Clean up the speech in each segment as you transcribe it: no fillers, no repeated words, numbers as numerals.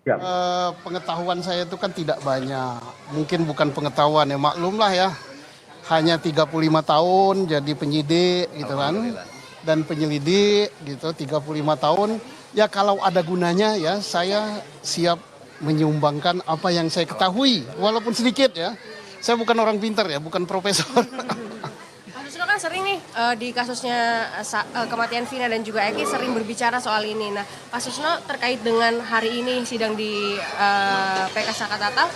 Ya. Pengetahuan saya itu kan tidak banyak. Mungkin bukan pengetahuan ya, maklumlah ya. Hanya 35 tahun jadi penyidik gitu kan. Dan penyelidik gitu 35 tahun. Ya kalau ada gunanya ya saya siap menyumbangkan apa yang saya ketahui. Walaupun sedikit ya. Saya bukan orang pintar ya, bukan profesor. Pak Susno kan sering nih di kasusnya kematian Vina dan juga Eki sering berbicara soal ini. Nah, Pak Susno terkait dengan hari ini sidang di PK Sakatatal,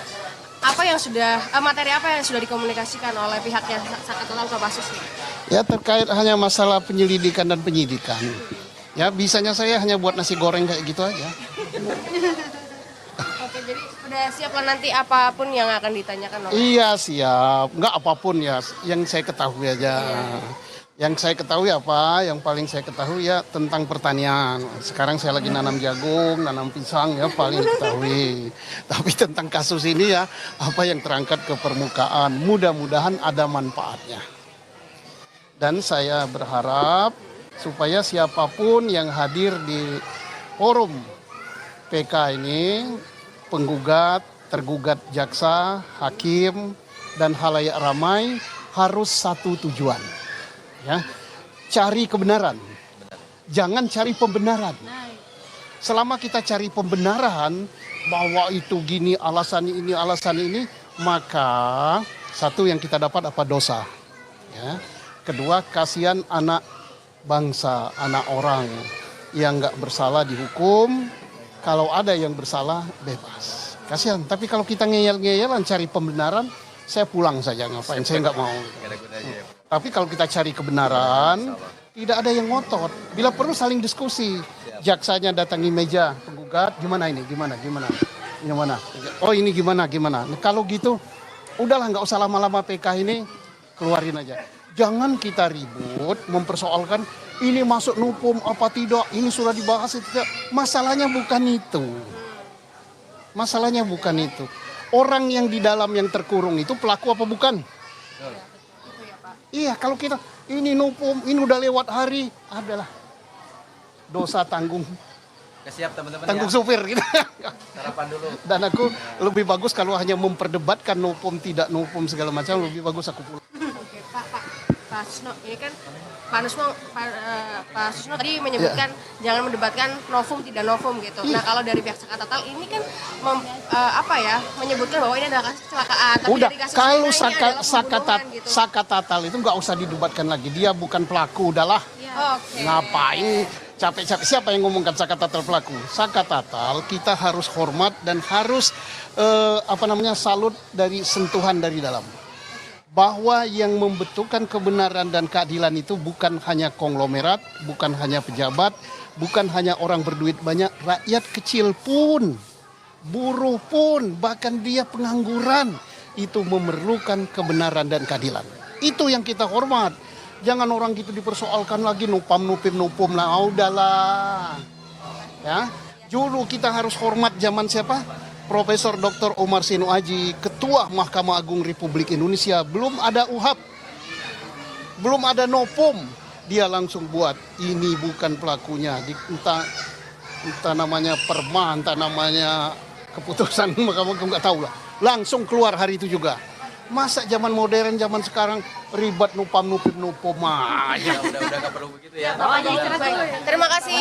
apa yang sudah materi apa yang sudah dikomunikasikan oleh pihaknya Sakatatal ke Pak Susno? Ya terkait hanya masalah penyelidikan dan penyidikan. Ya bisanya saya hanya buat nasi goreng kayak gitu aja. Oke, jadi udah siap lah nanti apapun yang akan ditanyakan oleh. Iya siap, nggak apapun ya, yang saya ketahui aja. Yang saya ketahui apa, yang paling saya ketahui ya tentang pertanian. Sekarang saya lagi nanam jagung, nanam pisang ya paling ketahui. Tapi tentang kasus ini ya, apa yang terangkat ke permukaan, mudah-mudahan ada manfaatnya. Dan saya berharap supaya siapapun yang hadir di forum PK ini, penggugat, tergugat jaksa, hakim, dan halayak ramai harus satu tujuan. Ya, cari kebenaran. Jangan cari pembenaran. Selama kita cari pembenaran bahwa itu gini alasan ini, maka satu yang kita dapat apa dosa. Ya. Kedua, kasihan anak bangsa, anak orang yang nggak bersalah dihukum. Kalau ada yang bersalah, bebas. Kasihan. Tapi kalau kita ngeyel-ngeyelan cari pembenaran, saya pulang saja. Ngapain? Saya nggak mau. Tapi kalau kita cari kebenaran, tidak ada yang ngotot. Bila perlu saling diskusi. Jaksanya datangi meja penggugat, gimana ini? Gimana? Oh ini gimana? Nah, kalau gitu, udahlah nggak usah lama-lama PK ini, keluarin aja. Jangan kita ribut, mempersoalkan ini masuk nupum apa tidak, ini sudah dibahas tidak. Masalahnya bukan itu. Orang yang di dalam yang terkurung itu pelaku apa bukan? Iya, kalau kita ini nupum, ini udah lewat hari, adalah dosa tanggung. Siap teman-teman Tanggung ya. supir gitu. Sarapan dulu. Dan aku lebih bagus kalau hanya memperdebatkan nupum tidak nupum segala macam, lebih bagus aku pulang. Oke, Pak Susno, ini kan Pak Susno tadi menyebutkan jangan mendebatkan novum tidak novum gitu. Nah, kalau dari pihak Sakatatal ini kan menyebutkan bahwa ini adalah kasus kecelakaan. Tapi Udah, dari kasus kalau Vina ini adalah pembunuhan gitu. Sakatatal itu nggak usah didebatkan lagi. Dia bukan pelaku, udahlah. Oke. Ngapain capek-capek? Siapa yang ngomongkan Sakatatal pelaku? Sakatatal kita harus hormat dan harus salut dari sentuhan dari dalam. Bahwa yang membentukkan kebenaran dan keadilan itu bukan hanya konglomerat, bukan hanya pejabat, bukan hanya orang berduit banyak, rakyat kecil pun, buruh pun, bahkan dia pengangguran, itu memerlukan kebenaran dan keadilan. Itu yang kita hormat. Jangan orang gitu dipersoalkan lagi nupum lah, udahlah. Ya, dulu kita harus hormat zaman siapa? Profesor Dr. Omar Sinu Aji, Ketua Mahkamah Agung Republik Indonesia, belum ada UHAP, belum ada nopum, dia langsung buat ini bukan pelakunya, entah namanya perma, entah namanya keputusan Mahkamah Agung, nggak tahu lah, langsung keluar hari itu juga. Masa zaman modern, zaman sekarang ribet nupum aja. Udah nggak perlu begitu ya. Terima kasih.